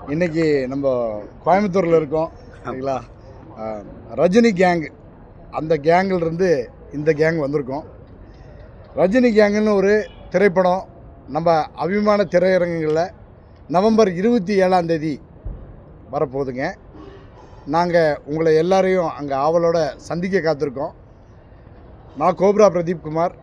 இன்றைக்கி நம்ம கோயம்புத்தூரில் இருக்கோம் சரிங்களா. ரஜினி கேங், அந்த கேங்கிலிருந்து இந்த கேங் வந்திருக்கோம். ரஜினி கேங்குன்னு ஒரு திரைப்படம் நம்ம அபிமான திரையரங்குகளில் நவம்பர் 27 வரப்போகுதுங்க. நாங்கள் உங்களை எல்லாரையும் அங்கே ஆவலோட சந்திக்க காத்திருக்கோம். நான் கோப்ரா பிரதீப் குமார்,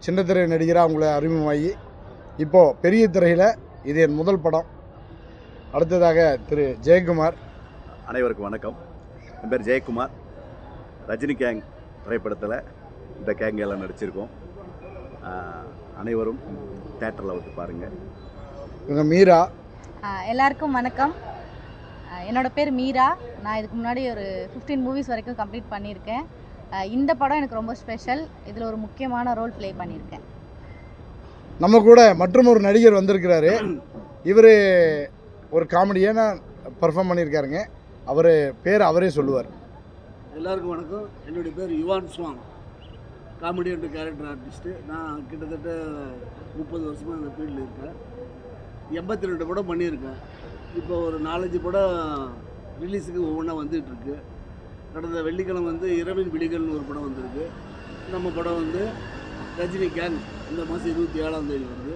சின்ன திரை நடிகராக உங்களை அறிமுகமாகி இப்போது பெரிய திரையில் இது என் முதல் படம். அடுத்ததாக திரு ஜெயக்குமார். அனைவருக்கும் வணக்கம். என் பேர் ஜெயக்குமார். ரஜினி கேங் திரைப்படத்தில் இந்த கேங் எல்லாம் நடிச்சிருக்கோம். அனைவரும் தேட்டரில் வந்து பாருங்கள். இவங்க மீரா. எல்லாருக்கும் வணக்கம். என்னோடய பேர் மீரா. நான் இதுக்கு முன்னாடி ஒரு 15 மூவிஸ் வரைக்கும் கம்ப்ளீட் பண்ணியிருக்கேன். இந்த படம் எனக்கு ரொம்ப ஸ்பெஷல். இதில் ஒரு முக்கியமான ரோல் ப்ளே பண்ணியிருக்கேன். நம்ம கூட மற்றும் ஒரு நடிகர் வந்திருக்கிறாரு. இவர் ஒரு காமெடியான பர்ஃபார்ம் பண்ணியிருக்காருங்க. அவர் பேர் அவரே சொல்லுவார். எல்லாருக்கும் வணக்கம். என்னுடைய பேர் யுவான் ஸ்வாங், காமெடி அண்ட் கேரக்டர் ஆர்டிஸ்ட்டு. நான் கிட்டத்தட்ட 30 வருஷமாக இந்த ஃபீல்டில் இருக்கேன். 82 படம் பண்ணியிருக்கேன். இப்போ ஒரு 4-5 படம் ரிலீஸுக்கு ஒவ்வொன்றா வந்துகிட்ருக்கு. கடந்த வெள்ளிக்கிழமை வந்து இரவின் விழிகள்னு ஒரு படம் வந்திருக்கு. நம்ம படம் வந்து ரஜினி கேங் இந்த மாதம் 27 வருது.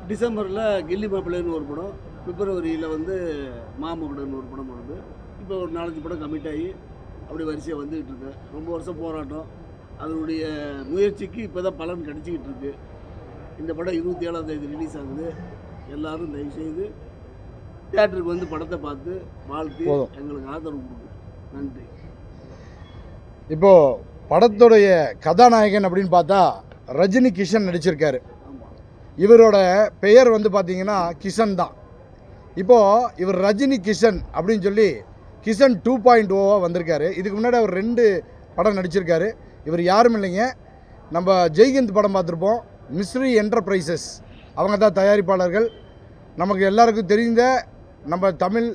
டிசம்பரில் கில்லி மாப்பிள்ளைன்னு ஒரு படம், பிப்ரவரியில் வந்து மாமகுடன்னு ஒரு படம் வருது. இப்போ ஒரு 4-5 படம் கமிட் ஆகி அப்படி வரிசையாக வந்துக்கிட்டு இருக்கு. ரொம்ப வருஷம் போராட்டம், அதனுடைய முயற்சிக்கு இப்போ தான் பலன் கிடச்சிக்கிட்டு இருக்கு. இந்த படம் 27 ரிலீஸ் ஆகுது. எல்லோரும் தயவுசெய்து தியேட்டருக்கு வந்து படத்தை பார்த்து வாழ்த்து எங்களுக்கு ஆதரவு கொடுக்கும். நன்றி. இப்போது படத்துடைய கதாநாயகன் அப்படின்னு பார்த்தா ரஜினி கிஷன் நடிச்சிருக்காரு. இவரோட பெயர் வந்து பார்த்தீங்கன்னா கிஷன் தான். இப்போது இவர் ரஜினி கிஷன் அப்படின்னு சொல்லி கிஷன் 2.0 வந்திருக்காரு. இதுக்கு முன்னாடி அவர் 2 படம் நடிச்சிருக்காரு. இவர் யாரும் இல்லைங்க, நம்ம ஜெய்ஹிந்த் படம் பார்த்துருப்போம். மிஸ்ரி என்டர்பிரைசஸ் அவங்க தான் தயாரிப்பாளர்கள். நமக்கு எல்லாருக்கும் தெரிந்த நம்ம தமிழ்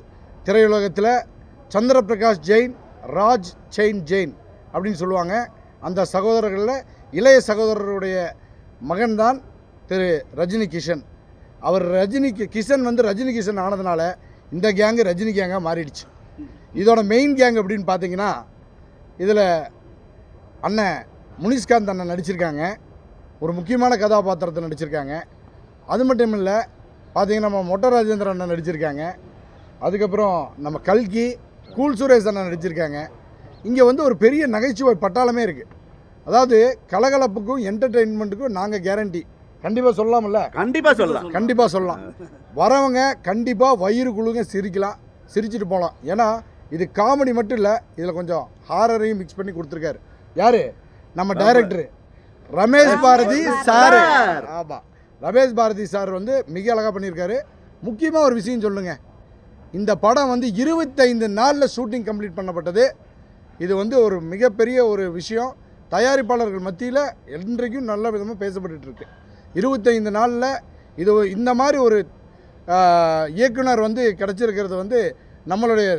திரையுலகத்தில் சந்திரபிரகாஷ் ஜெயின், ராஜ் ஜெயின் அப்படின்னு சொல்லுவாங்க. அந்த சகோதரர்களில் இளைய சகோதரருடைய மகன்தான் திரு ரஜினி கிஷன். அவர் கிஷன் வந்து ரஜினி கிஷன் ஆனதுனால இந்த கேங்கு ரஜினி கேங்காக மாறிடுச்சு. இதோட மெயின் கேங் அப்படின்னு பார்த்தீங்கன்னா இதில் அண்ணன் முனிஷ்காந்த் அண்ணன் நடிச்சிருக்காங்க. ஒரு முக்கியமான கதாபாத்திரத்தை நடிச்சிருக்காங்க. அது மட்டும் இல்லை, பார்த்தீங்கன்னா நம்ம மொட்டை ராஜேந்திர அண்ணன் நடிச்சிருக்காங்க. அதுக்கப்புறம் நம்ம கல்கி, கூல் சுரேஷ் அண்ணன் நடிச்சிருக்காங்க. இங்கே வந்து ஒரு பெரிய நகைச்சுவை பட்டாளமே இருக்குது. அதாவது கலகலப்புக்கும் என்டர்டெயின்மெண்ட்டுக்கும் நாங்கள் கேரண்டி. கண்டிப்பாக சொல்லலாம்ல? கண்டிப்பாக சொல்லலாம். வரவங்க கண்டிப்பாக வயிறு குழுங்க சிரிக்கலாம், சிரிச்சுட்டு போகலாம். ஏன்னா இது காமெடி மட்டும் இல்லை, இதில் கொஞ்சம் ஹாரரையும் மிக்ஸ் பண்ணி கொடுத்துருக்காரு. யார்? நம்ம டைரக்டரு ரமேஷ் பாரதி சார். ஆமாம், ரமேஷ் பாரதி சார் வந்து மிக அழகாக பண்ணியிருக்காரு. முக்கியமாக ஒரு விஷயம் சொல்லுங்க, இந்த படம் வந்து 25 நாளில் ஷூட்டிங் கம்ப்ளீட் பண்ணப்பட்டது. இது வந்து ஒரு மிகப்பெரிய ஒரு விஷயம். தயாரிப்பாளர்கள் மத்தியில் என்றைக்கும் நல்ல விதமாக பேசப்பட்டுருக்கு. 25 நாளில் இது இந்த மாதிரி ஒரு இயக்குனர் வந்து கிடச்சிருக்கிறது வந்து நம்மளுடைய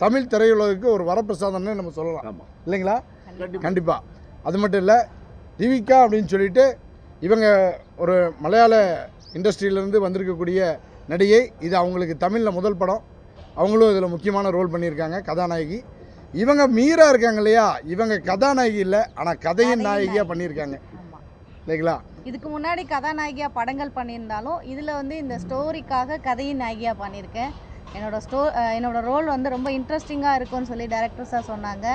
தமிழ் திரையுலகுக்கு ஒரு வரப்பிரசாதம்னு நம்ம சொல்லலாம், இல்லைங்களா? கண்டிப்பாக. அது மட்டும் இல்லை, திவிகா அப்படின்னு சொல்லிட்டு இவங்க ஒரு மலையாள இண்டஸ்ட்ரியிலேருந்து வந்திருக்கக்கூடிய நடிகை. இது அவங்களுக்கு தமிழில் முதல் படம். அவங்களும் இதில் முக்கியமான ரோல் பண்ணியிருக்காங்க, கதாநாயகி. இவங்க மீரா இருக்காங்க இல்லையா, இவங்க கதாநாயகி இல்லை, ஆனால் கதையின் நாயகியாக பண்ணியிருக்காங்க, இல்லைங்களா? இதுக்கு முன்னாடி கதாநாயகியாக படங்கள் பண்ணியிருந்தாலும் இதில் வந்து இந்த ஸ்டோரிக்காக கதையின் நாயகியாக பண்ணியிருக்கேன். என்னோட ரோல் வந்து ரொம்ப இன்ட்ரெஸ்டிங்காக இருக்கும்னு சொல்லி டைரக்டர் சார் சொன்னாங்க.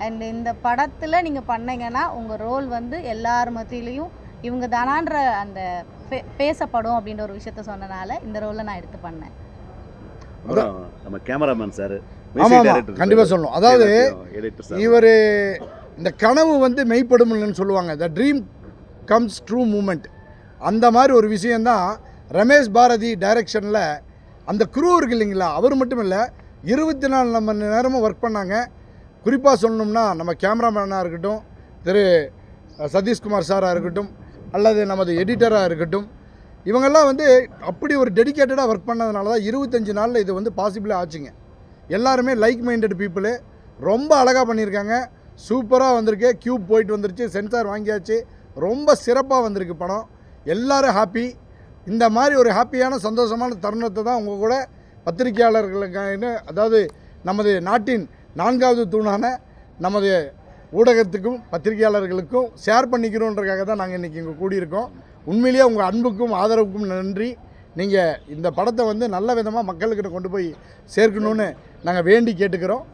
அண்ட் இந்த படத்தில் நீங்கள் பண்ணீங்கன்னா உங்கள் ரோல் வந்து எல்லார் மத்தியிலையும் இவங்க தானான்ற அந்த பேசப்படும் அப்படின்ற ஒரு விஷயத்த சொன்னனால இந்த ரோலை நான் எடுத்து பண்ணேன். நம்ம கேமராமேன் சார். ஆமாம், கண்டிப்பாக சொல்லணும். அதாவது இவர் இந்த கனவு வந்து மெய்ப்படும்னு சொல்லுவாங்க, the dream comes true moment. அந்த மாதிரி ஒரு விஷயந்தான் ரமேஷ் பாரதி டைரக்ஷனில் அந்த குரூ இருக்கு இல்லைங்களா, அவர் மட்டும் இல்லை 24 மணி நேரமும் ஒர்க் பண்ணாங்க. குறிப்பாக சொல்லணும்னா நம்ம கேமராமேனாக இருக்கட்டும், திரு சதீஷ்குமார் சாராக இருக்கட்டும், அல்லது நமது எடிட்டராக இருக்கட்டும், இவங்கெல்லாம் வந்து அப்படி ஒரு டெடிக்கேட்டடாக ஒர்க் பண்ணதுனால தான் 25 நாளில் இது வந்து பாசிபிளாக ஆச்சுங்க. எல்லாருமே லைக் மைண்டட் பீப்புளு, ரொம்ப அழகாக பண்ணியிருக்காங்க. சூப்பராக வந்திருக்கு. கியூப் போயிட்டு வந்துருச்சு, சென்சார் வாங்கியாச்சு. ரொம்ப சிறப்பாக வந்திருக்கு படம். எல்லோரும் ஹாப்பி. இந்த மாதிரி ஒரு ஹாப்பியான சந்தோஷமான தருணத்தை தான் உங்கள் கூட பத்திரிகையாளர்களுக்கான, அதாவது நமது நாட்டின் 4வது தூணான நமது ஊடகத்துக்கும் பத்திரிகையாளர்களுக்கும் ஷேர் பண்ணிக்கிறோன்றக்காக தான் நாங்கள் இன்றைக்கி இங்கே கூடியிருக்கோம். உண்மையிலேயே உங்கள் அன்புக்கும் ஆதரவுக்கும் நன்றி. நீங்கள் இந்த படத்தை வந்து நல்ல விதமாக மக்கள்கிட்ட கொண்டு போய் சேர்க்கணும்னு நாங்கள் வேண்டி கேட்டுக்கிறோம்.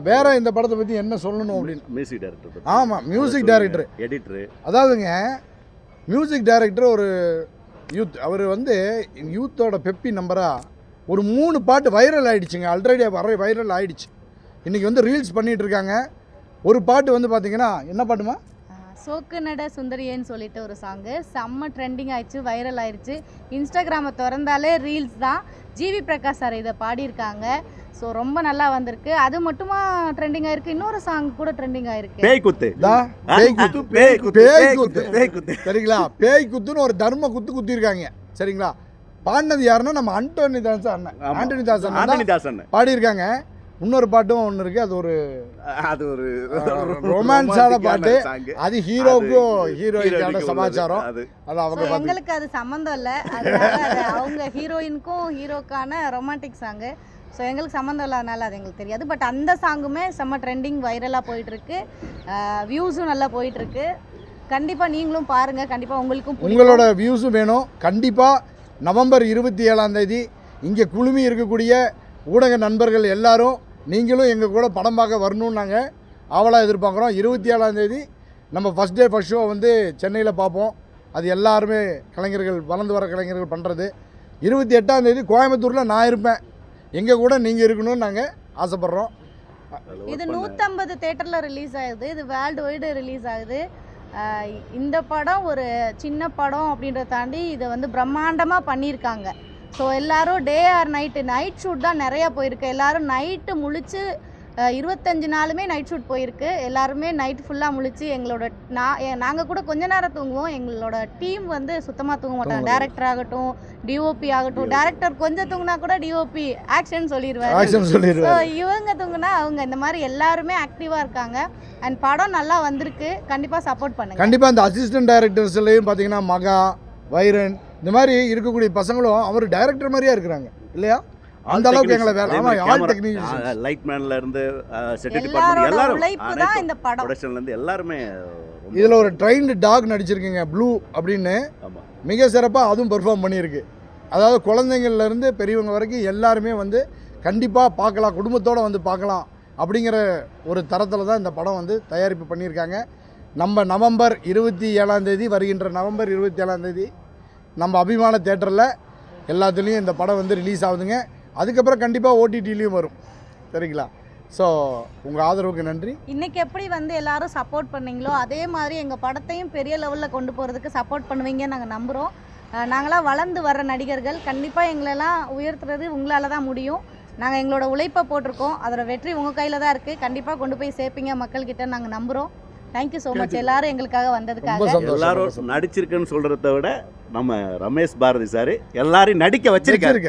வேறு இந்த படத்தை பற்றி என்ன சொல்லணும் அப்படின்னு, மியூசிக் டைரக்டர். ஆமாம், மியூசிக் டைரக்டர், எடிட்டரு. அதாவதுங்க மியூசிக் டைரக்டர் ஒரு யூத். அவர் வந்து யூத்தோட பெப்பி நம்பராக ஒரு 3 பாட்டு வைரல் ஆகிடுச்சுங்க. ஆல்ரெடி வைரல் ஆகிடுச்சு. இன்றைக்கி வந்து ரீல்ஸ் பண்ணிகிட்டு இருக்காங்க. ஒரு பாட்டு வந்து பார்த்தீங்கன்னா, என்ன பாட்டுமா? சோக்கு நட சுந்தரியன்னு சொல்லிட்டு ஒரு சாங்கு செம்ம ட்ரெண்டிங் ஆயிடுச்சு, வைரல் ஆயிடுச்சு. இன்ஸ்டாகிராமை திறந்தாலே ரீல்ஸ் தான். ஜிவி பிரகாஷ் சார் இதை பாடியிருக்காங்க. ஸோ ரொம்ப நல்லா வந்திருக்கு. அது மட்டுமா ட்ரெண்டிங் ஆயிருக்கு, இன்னொரு சாங் கூட ட்ரெண்டிங் ஆயிருக்கு. பேய் குத்து. சரிங்களா? பேய் குத்துன்னு ஒரு தர்ம குத்திருக்காங்க. சரிங்களா? பாடினது யாருன்னா நம்ம ஆண்டனி தாசன் பாடியிருக்காங்க. இன்னொரு பாட்டும் ஒன்று இருக்கு. அது ஒரு ரொமான்ஸான பாட்டு. அது ஹீரோக்கும் ஹீரோயினுக்கான சமாச்சாரம். அது அவங்க எங்களுக்கு அது சம்மந்தம் இல்லை. அதனால அவங்க ஹீரோயினுக்கும் ஹீரோக்கான ரொமான்டிக் சாங்கு. ஸோ எங்களுக்கு சம்மந்தம் இல்லாதனால அது எங்களுக்கு தெரியாது. பட் அந்த சாங்குமே செம்ம ட்ரெண்டிங் வைரலாக போயிட்டுருக்கு. வியூஸும் நல்லா போயிட்டுருக்கு. கண்டிப்பாக நீங்களும் பாருங்கள். கண்டிப்பாக உங்களோட வியூஸும் வேணும். கண்டிப்பாக நவம்பர் 27ஆம் தேதி இங்கே குழுமி இருக்கக்கூடிய ஊடக நண்பர்கள் எல்லாரும் நீங்களும் எங்கள் கூட படம் பார்க்க வரணும்னு நாங்கள் ஆவலாக எதிர்பார்க்குறோம். 27ஆம் தேதி நம்ம ஃபஸ்ட் டே ஃபஸ்ட் ஷோ வந்து சென்னையில் பார்ப்போம். அது எல்லாருமே கலைஞர்கள், வளர்ந்து வர கலைஞர்கள் பண்ணுறது. 28ஆம் தேதி கோயம்புத்தூரில் நான் இருப்பேன். எங்கள் கூட நீங்கள் இருக்கணும்னு நாங்கள் ஆசைப்பட்றோம். இது 150 தேட்டரில் ரிலீஸ் ஆகுது. இது வேர்ல்டு வைடு ரிலீஸ் ஆகுது. இந்த படம் ஒரு சின்ன படம் அப்படின்றத தாண்டி இதை வந்து பிரம்மாண்டமாக பண்ணியிருக்காங்க. ஸோ எல்லோரும் டே ஆர் நைட் ஷூட் தான் நிறையா போயிருக்கு. எல்லோரும் நைட்டு முழிச்சு 25 நாளுமே நைட் ஷூட் போயிருக்கு. எல்லாருமே நைட் ஃபுல்லாக முழிச்சு எங்களோட நாங்கள் கூட கொஞ்ச நேரம் தூங்குவோம். எங்களோட டீம் வந்து சுத்தமாக தூங்க மாட்டாங்க. டேரக்டர் ஆகட்டும், டிஓபி ஆகட்டும். டேரக்டர் கொஞ்சம் தூங்கினா கூட டிஓபி ஆக்ஷன் சொல்லிடுவாரு. ஸோ இவங்க தூங்குனா அவங்க, இந்த மாதிரி எல்லாருமே ஆக்டிவாக இருக்காங்க. அண்ட் படம் நல்லா வந்திருக்கு. கண்டிப்பாக சப்போர்ட் பண்ணுங்க. கண்டிப்பாக அந்த அசிஸ்டன்ட் டைரக்டர்ஸ்லையும் பார்த்தீங்கன்னா மகா, வைரன், இந்த மாதிரி இருக்கக்கூடிய பசங்களும் அவர் டைரக்டர் மாதிரியா இருக்கிறாங்க இல்லையா? அந்த அளவுக்கு எங்களை வேலை. ஆமா, ஆல் டெக்னீஷியன், லைட் மேன்ல இருந்து செட் டிபார்ட்மென்ட் எல்லாரும், உழைப்பு தான் இந்த படம். ப்ரொடக்ஷன்ல இருந்து எல்லாரும். இதுல ஒரு ட்ரெயின்டு டாக் நடிச்சிருக்கீங்க, ப்ளூ அப்படின்னு. மிக சிறப்பாக அதுவும் பெர்ஃபார்ம் பண்ணியிருக்கு. அதாவது குழந்தைங்கள்ல இருந்து பெரியவங்க வரைக்கும் எல்லாருமே வந்து கண்டிப்பாக பார்க்கலாம், குடும்பத்தோடு வந்து பார்க்கலாம் அப்படிங்கிற ஒரு தரத்தில் தான் இந்த படம் வந்து தயாரிப்பு பண்ணியிருக்காங்க. நம்ம நவம்பர் 27ஆம் தேதி, வருகின்ற நவம்பர் 27ஆம் தேதி நம்ம அபிமான தேட்டரில் எல்லாத்துலேயும் இந்த படம் வந்து ரிலீஸ் ஆகுதுங்க. அதுக்கப்புறம் கண்டிப்பாக ஓடிடிலையும் வரும். சரிங்களா? ஸோ உங்கள் ஆதரவுக்கு நன்றி. இன்றைக்கி எப்படி வந்து எல்லாரும் சப்போர்ட் பண்ணீங்களோ அதே மாதிரி எங்கள் படத்தையும் பெரிய லெவலில் கொண்டு போகிறதுக்கு சப்போர்ட் பண்ணுவீங்கன்னு நாங்கள் நம்புகிறோம். நாங்களாம் வளர்ந்து வர நடிகர்கள். கண்டிப்பாக எங்களெல்லாம் உயர்த்துறது உங்களால் தான் முடியும். நாங்கள் எங்களோட உழைப்பை போட்டிருக்கோம். அதோட வெற்றி உங்கள் கையில் தான் இருக்குது. கண்டிப்பாக கொண்டு போய் சேர்ப்பீங்க மக்கள்கிட்ட நாங்கள் நம்புகிறோம். தேங்க்யூ ஸோ மச் எல்லாரும் எங்களுக்காக வந்ததுக்காக. எல்லாரும் நடிச்சிருக்குன்னு சொல்கிறத விட நம்ம ரமேஷ் பாரதி சார் எல்லாரையும் நடிக்க வச்சிருக்காரு.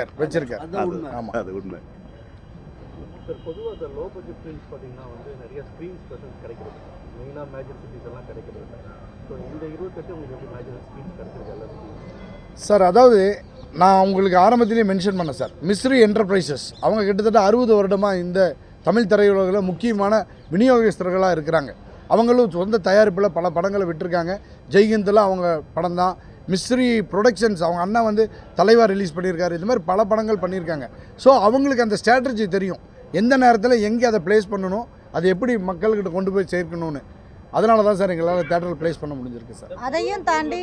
அது உண்மை. பொதுவாக அந்த லோ பட்ஜெட் ஃபிலிம்ஸ் பார்த்தீங்கன்னா வந்து நிறைய ஸ்க்ரீன் ப்ரெசன்ஸ் கிடைக்கிறது, மெயினாக மேஜர் சிட்டிஸ் எல்லாம் கிடைக்கிறது. ஸோ இந்த 28 உங்களுக்கு எப்படி மேஜர் ஸ்க்ரீன்ஸ் கிடைக்கிறது எல்லாத்துக்கும்? சார், அதாவது நான் உங்களுக்கு ஆரம்பத்திலேயே மென்ஷன் பண்ணேன் சார், மிஸ்ரி என்டர்பிரைசஸ் அவங்க கிட்டத்தட்ட 60 வருடமாக இந்த தமிழ் திரையுலகில் முக்கியமான விநியோகஸ்தர்களாக இருக்கிறாங்க. அவங்களும் சொந்த தயாரிப்பில் பல படங்களை விட்டுருக்காங்க. ஜெய்ஹிந்தில் அவங்க படம் தான். மிஸ்ரி ப்ரொடக்ஷன்ஸ் அவங்க அண்ணா வந்து தலைவர் ரிலீஸ் பண்ணியிருக்காரு. இது மாதிரி பல படங்கள் பண்ணியிருக்காங்க. ஸோ அவங்களுக்கு அந்த ஸ்ட்ராட்டஜி தெரியும், எந்த நேரத்தில் எங்கே அதை ப்ளேஸ் பண்ணணும், அதை எப்படி மக்கள்கிட்ட கொண்டு போய் சேர்க்கணும்னு. அதனால தான் சார் எங்களால் தேட்டரில் ப்ளேஸ் பண்ண முடிஞ்சிருக்கு சார். அதையும் தாண்டி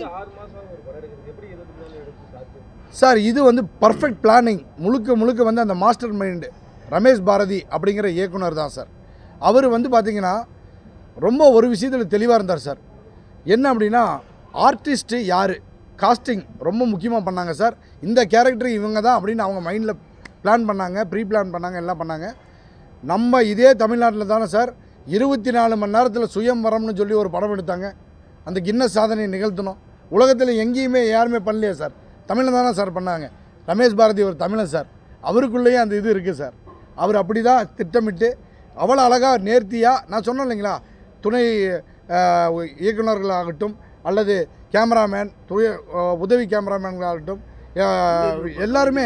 சார் இது வந்து பர்ஃபெக்ட் பிளானிங். முழுக்க வந்து அந்த மாஸ்டர் மைண்டு ரமேஷ் பாரதி அப்படிங்கிற இயக்குனர் தான் சார். அவர் வந்து பார்த்திங்கன்னா ரொம்ப ஒரு விஷயத்தில் தெளிவாக இருந்தார் சார். என்ன அப்படின்னா, ஆர்டிஸ்ட்டு யார், காஸ்டிங் ரொம்ப முக்கியமாக பண்ணாங்க சார். இந்த கேரக்டர் இவங்க தான் அப்படின்னு அவங்க மைண்டில் பிளான் பண்ணாங்க, ப்ரீ பிளான் பண்ணாங்க, எல்லாம் பண்ணாங்க. நம்ம இதே தமிழ்நாட்டில் தானே சார் 24 மணி நேரத்தில் சுயம்வரம்னு சொல்லி ஒரு படம் எடுத்தாங்க. அந்த கின்னஸ் சாதனையை நிகழ்த்தணும். உலகத்தில் எங்கேயுமே யாருமே பண்ணலையே சார், தமிழில் தானே சார் பண்ணாங்க. ரமேஷ் பாரதி ஒரு தமிழன் சார், அவருக்குள்ளேயே அந்த இது இருக்குது சார். அவர் அப்படி தான் திட்டமிட்டு அவ்வளோ அழகாக நேர்த்தியாக, நான் சொன்னேன் இல்லைங்களா, துணை இயக்குநர்களாகட்டும் அல்லது கேமராமேன், உதவி கேமராமேன்களாகட்டும் எல்லாருமே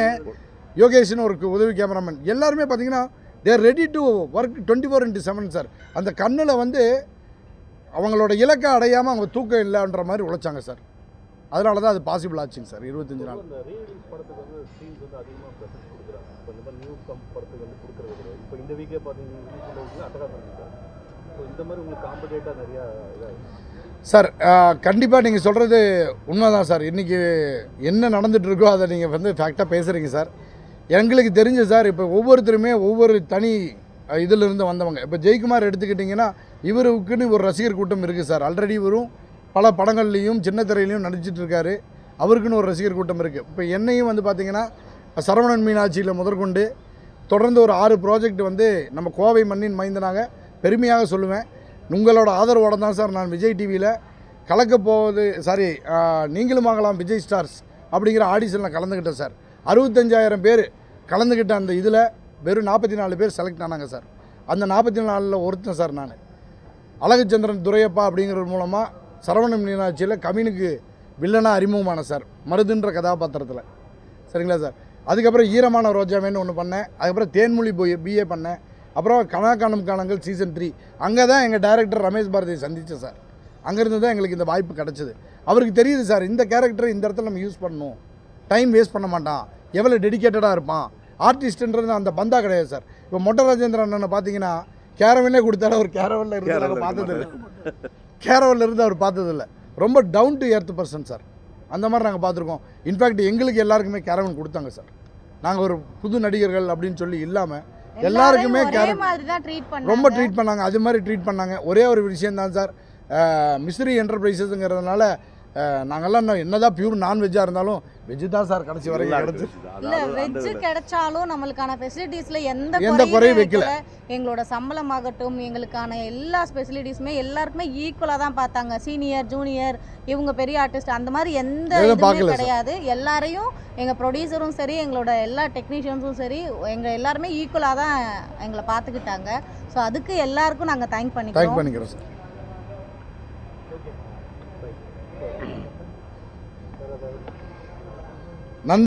யோகேஷ்னு ஒரு உதவி கேமராமேன், எல்லாருமே பார்த்தீங்கன்னா தேர் ரெடி டு ஒர்க் 24/7 சார். அந்த கண்ணில் வந்து அவங்களோட இலக்கை அடையாமல் அவங்க தூக்கம் இல்லைன்ற மாதிரி உழைச்சாங்க சார். அதனால தான் அது பாசிபிள் ஆச்சுங்க சார் 25 நாள். இந்த ரீரிலீஸ் படத்துக்கு வந்து ஸ்க்ரீன்ஸ் வந்து அதிகமாக ப்ரெசன்ஸ் கொடுக்குறாங்க. இப்போ இந்த மாதிரி நியூ படத்துக்கு வந்து கொடுக்குறது கிடையாது. இப்போ இந்த வீக்கே பார்த்தீங்கன்னா ரிலீஸ் பண்ணதுல அட்டகாசம் சார். ஸோ இந்த மாதிரி உங்களுக்கு காம்படேட்டாக நிறையா இதாகும் சார். கண்டிப்பாக நீங்கள் சொல்கிறது உண்மை தான் சார். இன்றைக்கி என்ன நடந்துகிட்டு இருக்கோ அதை நீங்கள் வந்து ஃபேக்டாக பேசுகிறீங்க சார். எங்களுக்கு தெரிஞ்சு சார், இப்போ ஒவ்வொருத்தருமே ஒவ்வொரு தனி இதிலிருந்து வந்தவங்க. இப்போ ஜெயக்குமார் எடுத்துக்கிட்டிங்கன்னா இவருக்குன்னு ஒரு ரசிகர் கூட்டம் இருக்குது சார். ஆல்ரெடி இவரும் பல படங்கள்லேயும் சின்ன திரையிலையும் நடிச்சிட்டு இருக்காரு. அவருக்குன்னு ஒரு ரசிகர் கூட்டம் இருக்குது. இப்போ என்னையும் வந்து பார்த்திங்கன்னா சரவணன் மீனாட்சியில் முதற்கொண்டு தொடர்ந்து ஒரு 6 ப்ராஜெக்ட் வந்து நம்ம கோவை மண்ணின் மைந்தனாக பெருமையாக சொல்லுவேன். உங்களோட ஆதரவோடு தான் சார் நான் விஜய் டிவியில் கலக்க போவது நீங்களும் ஆகலாம் விஜய் ஸ்டார்ஸ் அப்படிங்கிற ஆடிஷனில் கலந்துக்கிட்டேன் சார். 65,000 பேர் கலந்துக்கிட்ட அந்த இதில் வெறும் 44 பேர் செலக்ட் ஆனாங்க சார். அந்த 44 ஒருத்தன் சார் நான். அழகுச்சந்திரன் துரையப்பா அப்படிங்கிறது மூலமாக சரவணன் மீனாட்சியில் கவினுக்கு வில்லனாக அறிமுகமான சார், மருதுன்ற கதாபாத்திரத்தில். சரிங்களா சார். அதுக்கப்புறம் ஈரமான ரோஜாவேன்னு ஒன்று பண்ணேன். அதுக்கப்புறம் தேன்மொழி பிஏ பண்ணேன். அப்புறம் கனாக்கானம் காலங்கள் சீசன் 3. அங்கே தான் எங்கள் டைரக்டர் ரமேஷ் பாரதியை சந்தித்தேன் சார். அங்கேருந்து தான் எங்களுக்கு இந்த வாய்ப்பு கிடச்சிது. அவருக்கு தெரியுது சார், இந்த கேரக்டரை இந்த இடத்துல நம்ம யூஸ் பண்ணணும், டைம் வேஸ்ட் பண்ண மாட்டான், எவ்வளோ டெடிக்கேட்டடாக இருப்பான், ஆர்டிஸ்ட்ன்றது அந்த பந்தா கிடையாது சார். இப்போ மொட்டை ராஜேந்திரன் அண்ணனை பார்த்தீங்கன்னா கேரவனே கொடுத்தாலும் அவர் கேரவனில் இருந்து நாங்கள் பார்த்ததில்லை. கேரவனில் இருந்து அவர் பார்த்ததில்லை. ரொம்ப down to earth person sir. அந்த மாதிரி நாங்கள் பார்த்துருக்கோம். இன்ஃபேக்ட் எங்களுக்கு எல்லாருக்குமே கேரவன் கொடுத்தாங்க சார். நாங்கள் ஒரு புது நடிகர்கள் அப்படின்னு சொல்லி இல்லாமல் எல்லாருக்குமே ரொம்ப ட்ரீட் பண்ணாங்க. அது மாதிரி ட்ரீட் பண்ணாங்க. ஒரே ஒரு விஷயம் தான் சார், மிஸ்ரி என்டர்பிரைசஸ்ங்கிறதுனால நாங்கள்லாம் என்னதான் பியூர் நான்வெஜ்ஜாக இருந்தாலும் வெஜ்ஜு தான் சார் கடைசி வரைக்கும் கிடச்சி. இல்லை வெஜ்ஜு கிடைச்சாலும் நம்மளுக்கான ஃபெசிலிட்டிஸில் எந்த குறையும் வைக்கல. எங்களோட சம்பளம் ஆகட்டும், எங்களுக்கான எல்லா ஃபெசிலிட்டிஸுமே எல்லாருக்குமே ஈக்குவலாக தான் பார்த்தாங்க. சீனியர் ஜூனியர் இவங்க பெரிய ஆர்டிஸ்ட் அந்த மாதிரி எந்த இதுவுமே கிடையாது. எல்லாரையும் எங்கள் ப்ரொடியூசரும் சரி, எங்களோட எல்லா டெக்னீஷியன்ஸும் சரி, எங்கள் எல்லாருமே ஈக்குவலாக தான் எங்களை பார்த்துக்கிட்டாங்க. ஸோ அதுக்கு எல்லாருக்கும் நாங்கள் தேங்க் பண்ணிக்கிறோம் சார். நன்றி.